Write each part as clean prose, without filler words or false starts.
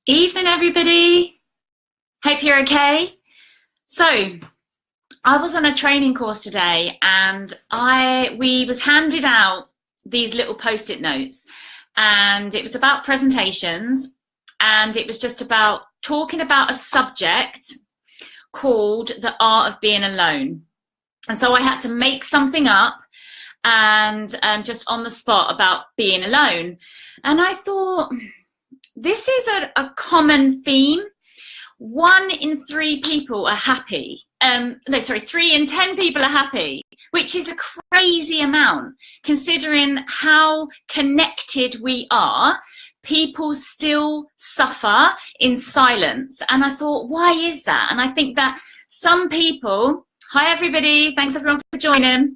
Evening, everybody. Hope you're okay. So, I was on a training course today, and we was handed out these little post-it notes, and it was about presentations, and it was just about talking about a subject called the art of being alone. And so I had to make something up and just on the spot about being alone. And I thought, this is a common theme. 1 in 3 people are happy. 3 in 10 people are happy, which is a crazy amount considering how connected we are. People still suffer in silence. And I thought, why is that? And I think that some people, hi everybody, thanks everyone for joining.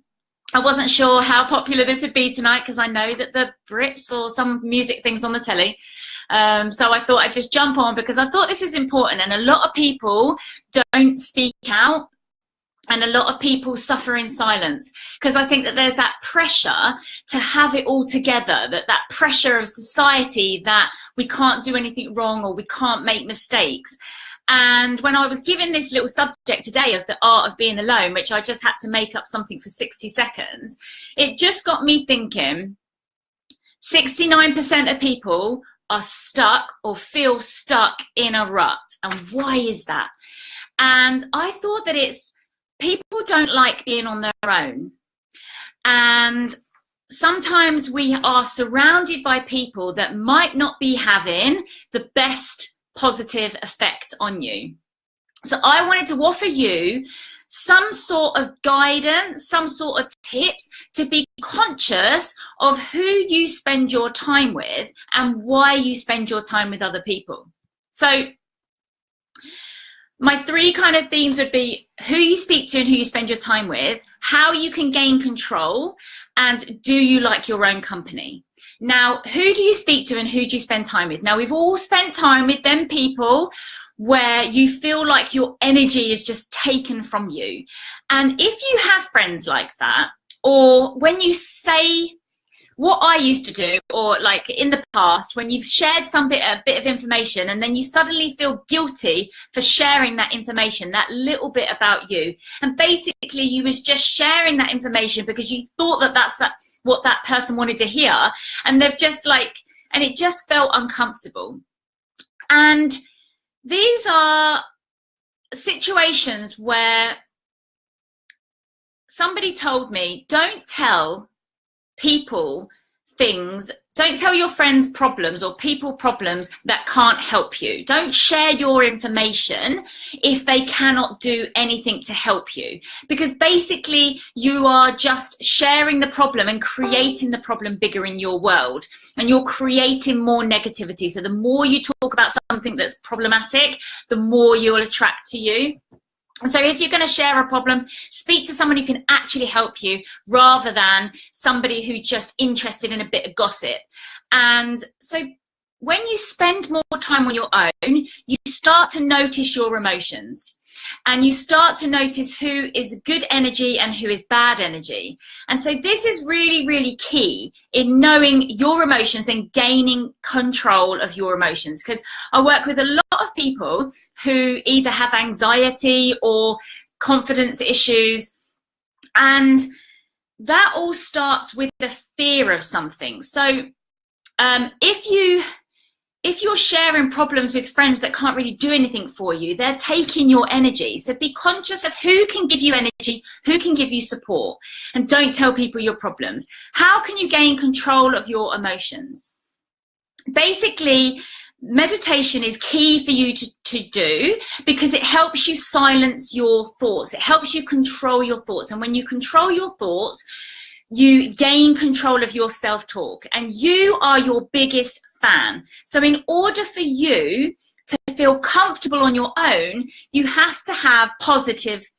I wasn't sure how popular this would be tonight because I know that the Brits or some music things on the telly. So I thought I'd just jump on because I thought this is important, and a lot of people don't speak out, and a lot of people suffer in silence because I think that there's that pressure to have it all together, that pressure of society that we can't do anything wrong or we can't make mistakes. And when I was given this little subject today of the art of being alone, which I just had to make up something for 60 seconds, it just got me thinking, 69% of people are stuck or feel stuck in a rut. And why is that? And I thought that people don't like being on their own. And sometimes we are surrounded by people that might not be having the best positive effect on you. So I wanted to offer you some sort of guidance, some sort of tips to be conscious of who you spend your time with and why you spend your time with other people. So my 3 kind of themes would be who you speak to and who you spend your time with, how you can gain control, and do you like your own company? Now, who do you speak to and who do you spend time with? Now, we've all spent time with them people where you feel like your energy is just taken from you. And if you have friends like that, or when you say what I used to do, or like in the past, when you've shared a bit of information and then you suddenly feel guilty for sharing that information, that little bit about you. And basically you was just sharing that information because you thought that that's what that person wanted to hear. And they've just and it just felt uncomfortable. And these are situations where somebody told me, don't tell people things, don't tell your friends problems or people problems that can't help you. Don't share your information if they cannot do anything to help you, because basically you are just sharing the problem and creating the problem bigger in your world, and you're creating more negativity. So the more you talk about something that's problematic, the more you'll attract to you. And so if you're going to share a problem, speak to someone who can actually help you rather than somebody who's just interested in a bit of gossip. And so when you spend more time on your own, you start to notice your emotions. And you start to notice who is good energy and who is bad energy. And so this is really, really key in knowing your emotions and gaining control of your emotions. Because I work with a lot of people who either have anxiety or confidence issues. And that all starts with the fear of something. So if you're sharing problems with friends that can't really do anything for you, they're taking your energy. So be conscious of who can give you energy, who can give you support, and don't tell people your problems. How can you gain control of your emotions? Basically, meditation is key for you to do because it helps you silence your thoughts. It helps you control your thoughts. And when you control your thoughts, you gain control of your self-talk, and you are your biggest fan. So in order for you to feel comfortable on your own, you have to have positive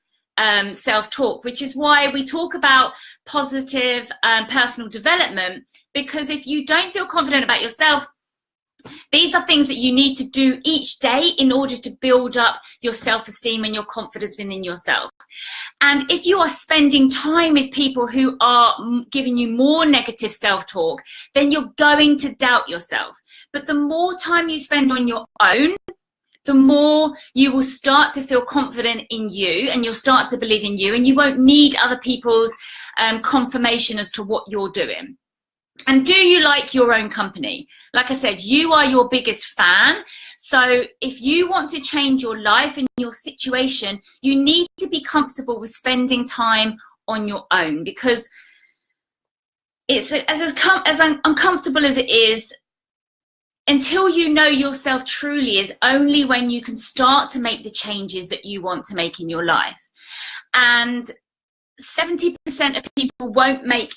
self-talk, which is why we talk about positive personal development, because if you don't feel confident about yourself, These are things that you need to do each day in order to build up your self-esteem and your confidence within yourself. And if you are spending time with people who are giving you more negative self-talk, then you're going to doubt yourself. But the more time you spend on your own, the more you will start to feel confident in you, and you'll start to believe in you, and you won't need other people's confirmation as to what you're doing. And do you like your own company? Like I said, you are your biggest fan. So if you want to change your life and your situation, you need to be comfortable with spending time on your own, because it's as uncomfortable as it is, until you know yourself truly, is only when you can start to make the changes that you want to make in your life. And 70% of people won't make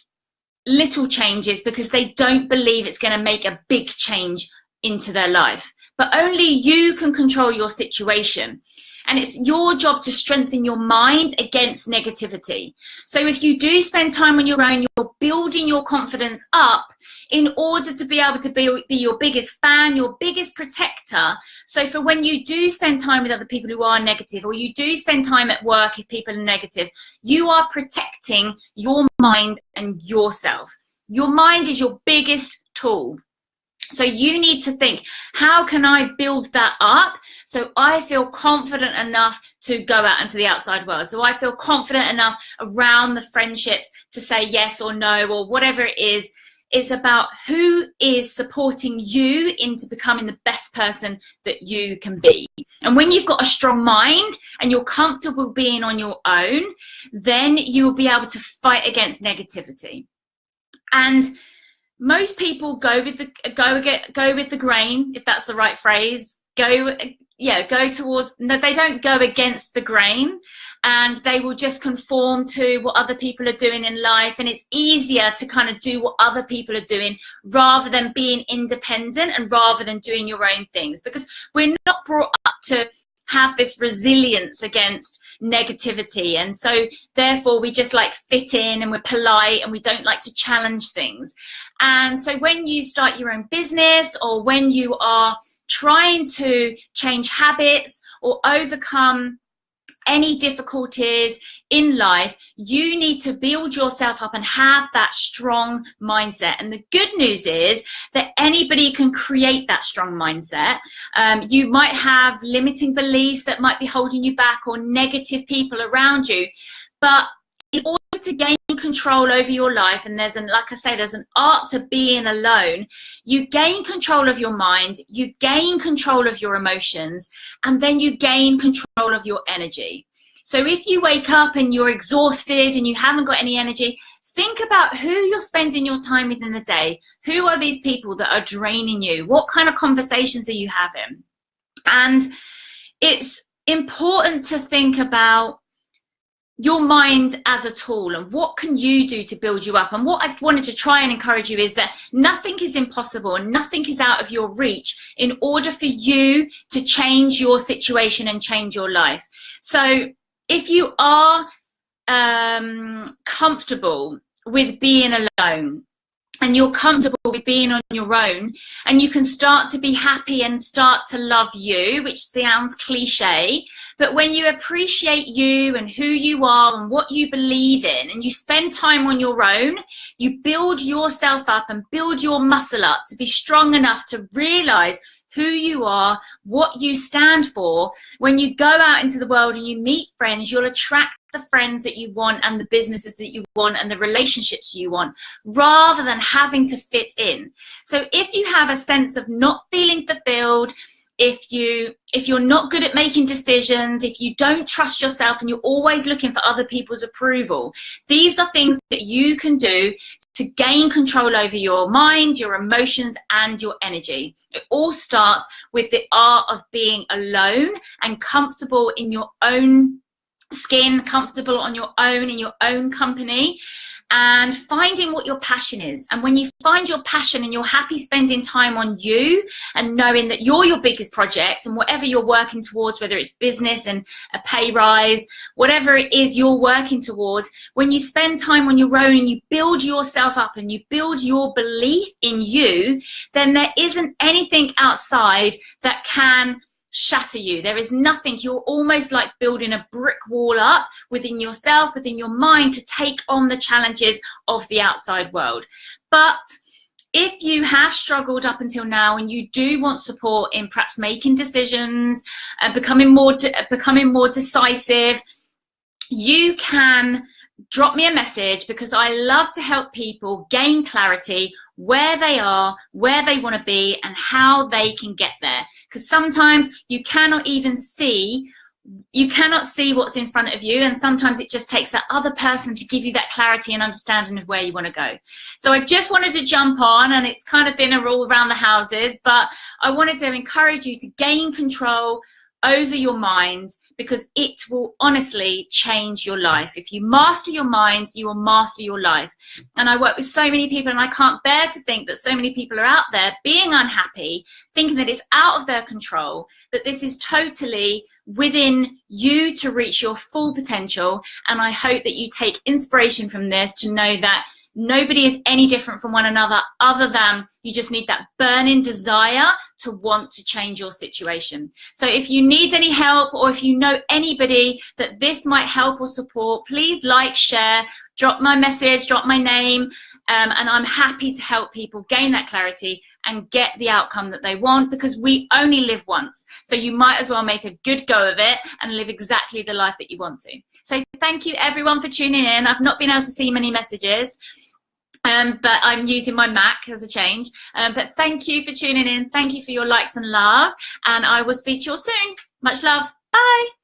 little changes because they don't believe it's going to make a big change into their life. But only you can control your situation. And it's your job to strengthen your mind against negativity. So if you do spend time on your own, you're building your confidence up in order to be able to be your biggest fan, your biggest protector. So for when you do spend time with other people who are negative, or you do spend time at work if people are negative, you are protecting your mind and yourself. Your mind is your biggest tool. So you need to think, how can I build that up so I feel confident enough to go out into the outside world? So I feel confident enough around the friendships to say yes or no, or whatever it is. It's about who is supporting you into becoming the best person that you can be. And when you've got a strong mind and you're comfortable being on your own, then you will be able to fight against negativity. And most people go with the grain, if that's the right phrase. Go towards. No, they don't go against the grain, and they will just conform to what other people are doing in life. And it's easier to kind of do what other people are doing rather than being independent and rather than doing your own things, because we're not brought up to have this resilience against negativity, and so therefore we just like fit in and we're polite and we don't like to challenge things. And so when you start your own business, or when you are trying to change habits or overcome any difficulties in life, you need to build yourself up and have that strong mindset. And the good news is that anybody can create that strong mindset. You might have limiting beliefs that might be holding you back, or negative people around you, but in order to gain control over your life, and like I say, there's an art to being alone. You gain control of your mind, you gain control of your emotions, and then you gain control of your energy. So if you wake up and you're exhausted and you haven't got any energy, think about who you're spending your time with in the day. Who are these people that are draining you? What kind of conversations are you having? And it's important to think about your mind as a tool, and what can you do to build you up. And what I wanted to try and encourage you is that nothing is impossible and nothing is out of your reach in order for you to change your situation and change your life. So if you are comfortable with being alone, and you're comfortable with being on your own, and you can start to be happy and start to love you, which sounds cliche, but when you appreciate you and who you are and what you believe in, and you spend time on your own, you build yourself up and build your muscle up to be strong enough to realize who you are, what you stand for. When you go out into the world and you meet friends, you'll attract the friends that you want and the businesses that you want and the relationships you want, rather than having to fit in. So if you have a sense of not feeling fulfilled, if you're not good at making decisions, if you don't trust yourself and you're always looking for other people's approval, these are things that you can do to gain control over your mind, your emotions, and your energy. It all starts with the art of being alone and comfortable in your own skin, comfortable on your own in your own company, and finding what your passion is. And when you find your passion and you're happy spending time on you and knowing that you're your biggest project, and whatever you're working towards, whether it's business and a pay rise, whatever it is you're working towards, when you spend time on your own and you build yourself up and you build your belief in you, then there isn't anything outside that can shatter you. There is nothing. You're almost like building a brick wall up within yourself, within your mind, to take on the challenges of the outside world. But if you have struggled up until now and you do want support in perhaps making decisions and becoming more decisive, you can drop me a message, because I love to help people gain clarity where they are, where they want to be, and how they can get there. Because sometimes you cannot see what's in front of you, and sometimes it just takes that other person to give you that clarity and understanding of where you want to go. So I just wanted to jump on, and it's kind of been a roll around the houses, but I wanted to encourage you to gain control over your mind, because it will honestly change your life. If you master your mind, you will master your life. And I work with so many people, and I can't bear to think that so many people are out there being unhappy, thinking that it's out of their control, but this is totally within you to reach your full potential. And I hope that you take inspiration from this to know that nobody is any different from one another, other than you just need that burning desire to want to change your situation. So if you need any help, or if you know anybody that this might help or support, please like, share, drop my message, drop my name, and I'm happy to help people gain that clarity and get the outcome that they want, because we only live once. So you might as well make a good go of it and live exactly the life that you want to. So thank you everyone for tuning in. I've not been able to see many messages, but I'm using my Mac as a change. But thank you for tuning in. Thank you for your likes and love. And I will speak to you all soon. Much love. Bye.